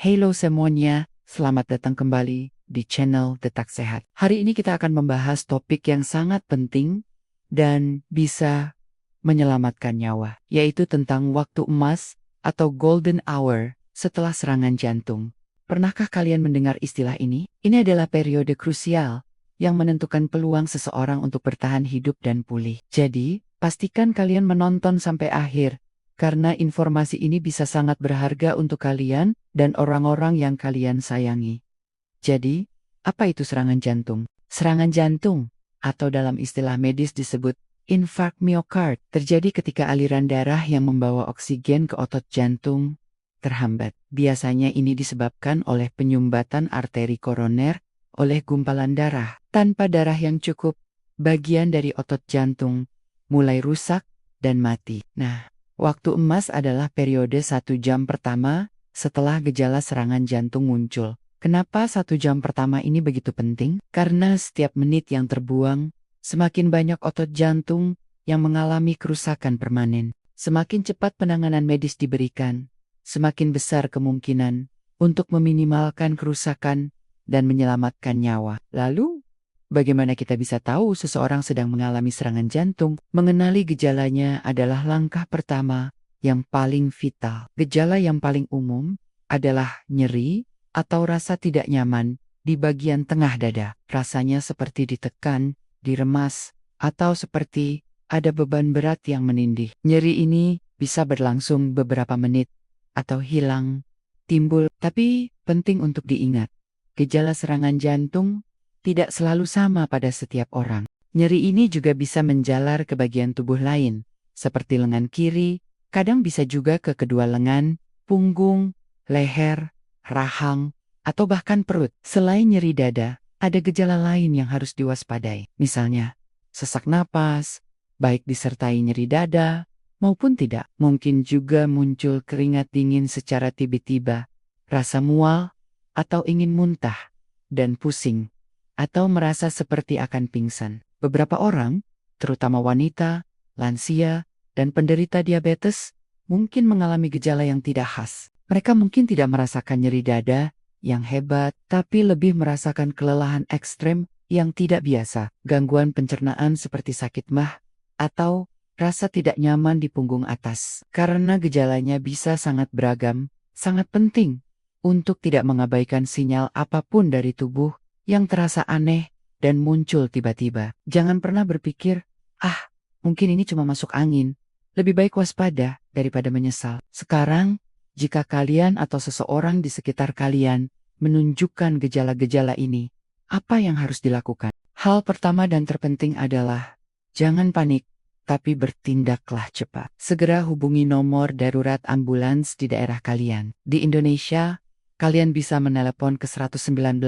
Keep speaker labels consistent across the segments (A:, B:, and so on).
A: Halo semuanya, selamat datang kembali di channel Detak Sehat. Hari ini kita akan membahas topik yang sangat penting dan bisa menyelamatkan nyawa, yaitu tentang waktu emas atau golden hour setelah serangan jantung. Pernahkah kalian mendengar istilah ini? Ini adalah periode krusial yang menentukan peluang seseorang untuk bertahan hidup dan pulih. Jadi, pastikan kalian menonton sampai akhir, karena informasi ini bisa sangat berharga untuk kalian dan orang-orang yang kalian sayangi. Jadi, apa itu serangan jantung? Serangan jantung, atau dalam istilah medis disebut infark miokard, terjadi ketika aliran darah yang membawa oksigen ke otot jantung terhambat. Biasanya ini disebabkan oleh penyumbatan arteri koroner oleh gumpalan darah. Tanpa darah yang cukup, bagian dari otot jantung mulai rusak dan mati. Nah, waktu emas adalah periode 1 jam pertama setelah gejala serangan jantung muncul. Kenapa 1 jam pertama ini begitu penting? Karena setiap menit yang terbuang, semakin banyak otot jantung yang mengalami kerusakan permanen. Semakin cepat penanganan medis diberikan, semakin besar kemungkinan untuk meminimalkan kerusakan dan menyelamatkan nyawa. Lalu, bagaimana kita bisa tahu seseorang sedang mengalami serangan jantung? Mengenali gejalanya adalah langkah pertama yang paling vital. Gejala yang paling umum adalah nyeri atau rasa tidak nyaman di bagian tengah dada. Rasanya seperti ditekan, diremas, atau seperti ada beban berat yang menindih. Nyeri ini bisa berlangsung beberapa menit atau hilang, timbul. Tapi penting untuk diingat, gejala serangan jantung tidak selalu sama pada setiap orang. Nyeri ini juga bisa menjalar ke bagian tubuh lain, seperti lengan kiri, kadang bisa juga ke kedua lengan, punggung, leher, rahang, atau bahkan perut. Selain nyeri dada, ada gejala lain yang harus diwaspadai. Misalnya, sesak napas, baik disertai nyeri dada maupun tidak. Mungkin juga muncul keringat dingin secara tiba-tiba, rasa mual, atau ingin muntah, dan pusing, atau merasa seperti akan pingsan. Beberapa orang, terutama wanita, lansia, dan penderita diabetes, mungkin mengalami gejala yang tidak khas. Mereka mungkin tidak merasakan nyeri dada yang hebat, tapi lebih merasakan kelelahan ekstrem yang tidak biasa, gangguan pencernaan seperti sakit mah, atau rasa tidak nyaman di punggung atas. Karena gejalanya bisa sangat beragam, sangat penting untuk tidak mengabaikan sinyal apapun dari tubuh yang terasa aneh dan muncul tiba-tiba. Jangan pernah berpikir, mungkin ini cuma masuk angin. Lebih baik waspada daripada menyesal. Sekarang, jika kalian atau seseorang di sekitar kalian menunjukkan gejala-gejala ini, apa yang harus dilakukan? Hal pertama dan terpenting adalah, jangan panik, tapi bertindaklah cepat. Segera hubungi nomor darurat ambulans di daerah kalian. Di Indonesia, kalian bisa menelepon ke 119,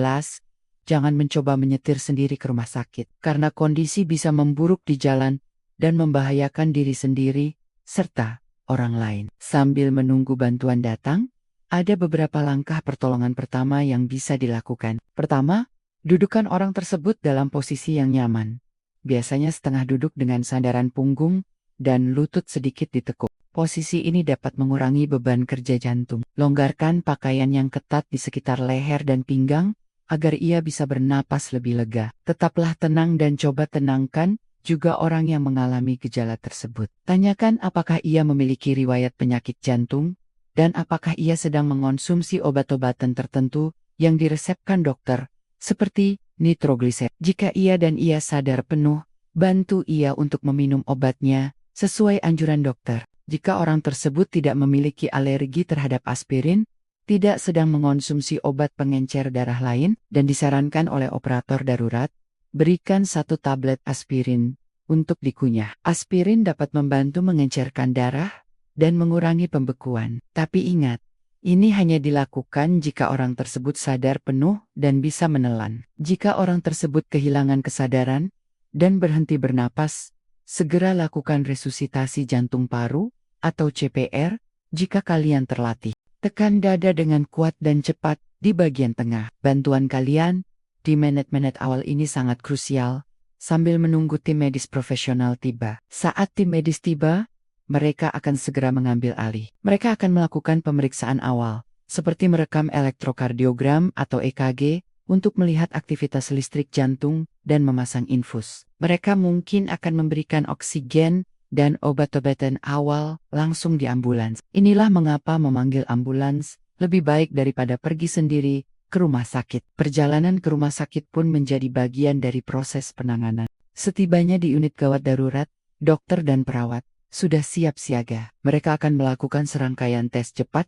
A: jangan mencoba menyetir sendiri ke rumah sakit, karena kondisi bisa memburuk di jalan dan membahayakan diri sendiri, serta orang lain. Sambil menunggu bantuan datang, ada beberapa langkah pertolongan pertama yang bisa dilakukan. Pertama, dudukkan orang tersebut dalam posisi yang nyaman. Biasanya setengah duduk dengan sandaran punggung dan lutut sedikit ditekuk. Posisi ini dapat mengurangi beban kerja jantung. Longgarkan pakaian yang ketat di sekitar leher dan pinggang agar ia bisa bernapas lebih lega. Tetaplah tenang dan coba tenangkan juga orang yang mengalami gejala tersebut. Tanyakan apakah ia memiliki riwayat penyakit jantung dan apakah ia sedang mengonsumsi obat-obatan tertentu yang diresepkan dokter, seperti nitrogliser. Jika ia dan ia sadar penuh, bantu ia untuk meminum obatnya sesuai anjuran dokter. Jika orang tersebut tidak memiliki alergi terhadap aspirin, tidak sedang mengonsumsi obat pengencer darah lain, dan disarankan oleh operator darurat, berikan 1 tablet aspirin untuk dikunyah. Aspirin dapat membantu mengencerkan darah dan mengurangi pembekuan. Tapi ingat, ini hanya dilakukan jika orang tersebut sadar penuh dan bisa menelan. Jika orang tersebut kehilangan kesadaran dan berhenti bernapas, segera lakukan resusitasi jantung paru atau CPR jika kalian terlatih. Tekan dada dengan kuat dan cepat di bagian tengah. Bantuan kalian di menit-menit awal ini sangat krusial, sambil menunggu tim medis profesional tiba. Saat tim medis tiba, mereka akan segera mengambil alih. Mereka akan melakukan pemeriksaan awal, seperti merekam elektrokardiogram atau EKG untuk melihat aktivitas listrik jantung dan memasang infus. Mereka mungkin akan memberikan oksigen dan obat-obatan awal langsung di ambulans. Inilah mengapa memanggil ambulans lebih baik daripada pergi sendiri ke rumah sakit. Perjalanan ke rumah sakit pun menjadi bagian dari proses penanganan. Setibanya di unit gawat darurat, dokter dan perawat sudah siap siaga. Mereka akan melakukan serangkaian tes cepat,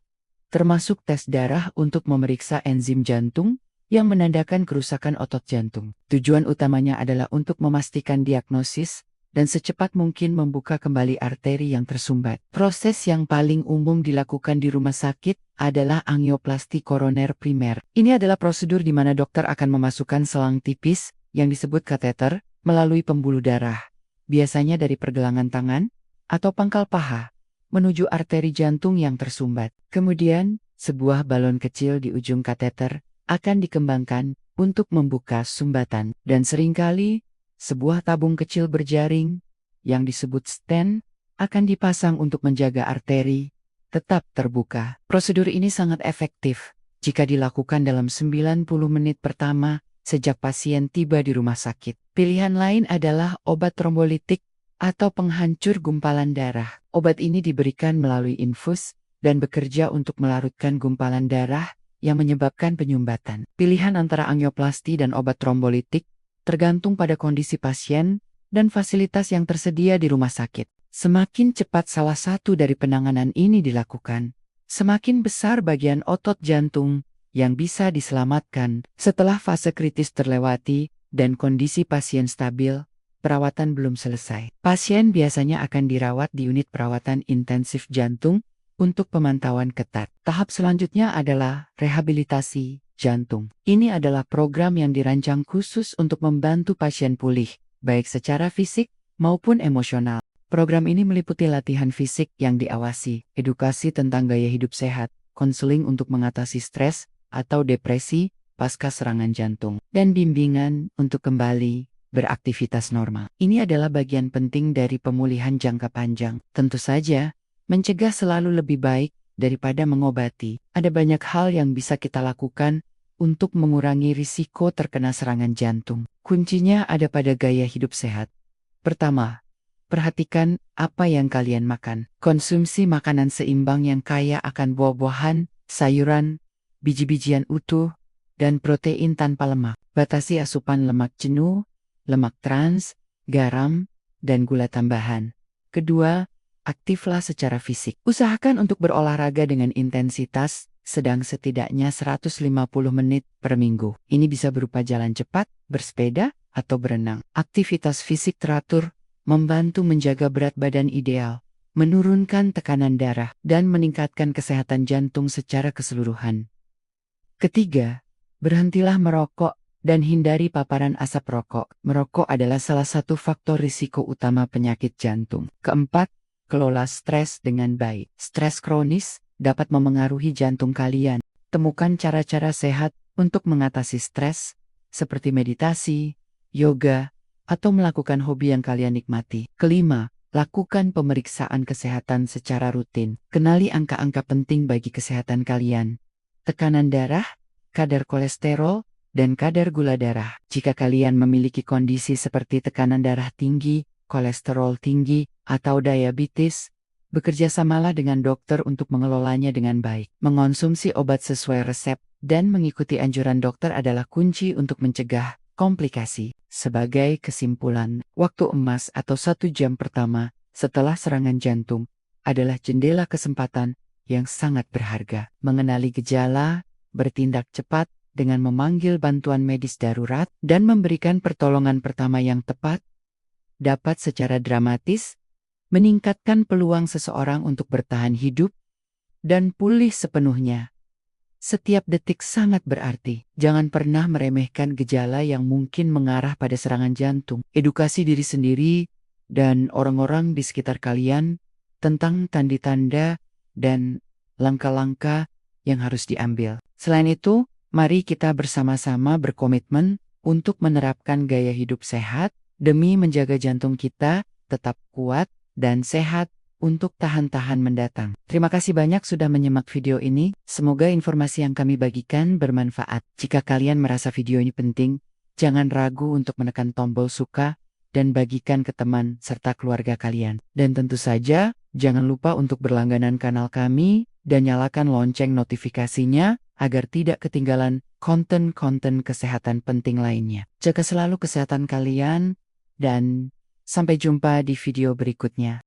A: termasuk tes darah untuk memeriksa enzim jantung yang menandakan kerusakan otot jantung. Tujuan utamanya adalah untuk memastikan diagnosis dan secepat mungkin membuka kembali arteri yang tersumbat. Proses yang paling umum dilakukan di rumah sakit adalah angioplasti koroner primer. Ini adalah prosedur di mana dokter akan memasukkan selang tipis yang disebut kateter melalui pembuluh darah, biasanya dari pergelangan tangan atau pangkal paha, menuju arteri jantung yang tersumbat. Kemudian, sebuah balon kecil di ujung kateter akan dikembangkan untuk membuka sumbatan. Dan seringkali, sebuah tabung kecil berjaring, yang disebut stent, akan dipasang untuk menjaga arteri tetap terbuka. Prosedur ini sangat efektif jika dilakukan dalam 90 menit pertama sejak pasien tiba di rumah sakit. Pilihan lain adalah obat trombolitik atau penghancur gumpalan darah. Obat ini diberikan melalui infus dan bekerja untuk melarutkan gumpalan darah yang menyebabkan penyumbatan. Pilihan antara angioplasti dan obat trombolitik tergantung pada kondisi pasien dan fasilitas yang tersedia di rumah sakit. Semakin cepat salah satu dari penanganan ini dilakukan, semakin besar bagian otot jantung yang bisa diselamatkan. Setelah fase kritis terlewati dan kondisi pasien stabil, perawatan belum selesai. Pasien biasanya akan dirawat di unit perawatan intensif jantung untuk pemantauan ketat. Tahap selanjutnya adalah rehabilitasi jantung. Ini adalah program yang dirancang khusus untuk membantu pasien pulih, baik secara fisik maupun emosional. Program ini meliputi latihan fisik yang diawasi, edukasi tentang gaya hidup sehat, konseling untuk mengatasi stres atau depresi pasca serangan jantung, dan bimbingan untuk kembali beraktivitas normal. Ini adalah bagian penting dari pemulihan jangka panjang. Tentu saja, mencegah selalu lebih baik daripada mengobati. Ada banyak hal yang bisa kita lakukan untuk mengurangi risiko terkena serangan jantung. Kuncinya ada pada gaya hidup sehat. Pertama, perhatikan apa yang kalian makan. Konsumsi makanan seimbang yang kaya akan buah-buahan, sayuran, biji-bijian utuh, dan protein tanpa lemak. Batasi asupan lemak jenuh, lemak trans, garam, dan gula tambahan. Kedua, aktiflah secara fisik. Usahakan untuk berolahraga dengan intensitas sedang setidaknya 150 menit per minggu. Ini bisa berupa jalan cepat, bersepeda, atau berenang. Aktivitas fisik teratur membantu menjaga berat badan ideal, menurunkan tekanan darah, dan meningkatkan kesehatan jantung secara keseluruhan. Ketiga, berhentilah merokok dan hindari paparan asap rokok. Merokok adalah salah satu faktor risiko utama penyakit jantung. Keempat, kelola stres dengan baik. Stres kronis dapat memengaruhi jantung kalian. Temukan cara-cara sehat untuk mengatasi stres, seperti meditasi, yoga, atau melakukan hobi yang kalian nikmati. Kelima, lakukan pemeriksaan kesehatan secara rutin. Kenali angka-angka penting bagi kesehatan kalian. Tekanan darah, kadar kolesterol, dan kadar gula darah. Jika kalian memiliki kondisi seperti tekanan darah tinggi, kolesterol tinggi, atau diabetes, bekerjasamalah dengan dokter untuk mengelolanya dengan baik. Mengonsumsi obat sesuai resep dan mengikuti anjuran dokter adalah kunci untuk mencegah komplikasi. Sebagai kesimpulan, waktu emas atau 1 jam pertama setelah serangan jantung adalah jendela kesempatan yang sangat berharga. Mengenali gejala, bertindak cepat dengan memanggil bantuan medis darurat, dan memberikan pertolongan pertama yang tepat, dapat secara dramatis meningkatkan peluang seseorang untuk bertahan hidup dan pulih sepenuhnya. Setiap detik sangat berarti. Jangan pernah meremehkan gejala yang mungkin mengarah pada serangan jantung. Edukasi diri sendiri dan orang-orang di sekitar kalian tentang tanda-tanda dan langkah-langkah yang harus diambil. Selain itu, mari kita bersama-sama berkomitmen untuk menerapkan gaya hidup sehat demi menjaga jantung kita tetap kuat dan sehat untuk tahan-tahan mendatang. Terima kasih banyak sudah menyimak video ini. Semoga informasi yang kami bagikan bermanfaat. Jika kalian merasa video ini penting, jangan ragu untuk menekan tombol suka dan bagikan ke teman serta keluarga kalian. Dan tentu saja, jangan lupa untuk berlangganan kanal kami dan nyalakan lonceng notifikasinya agar tidak ketinggalan konten-konten kesehatan penting lainnya. Jaga selalu kesehatan kalian dan sampai jumpa di video berikutnya.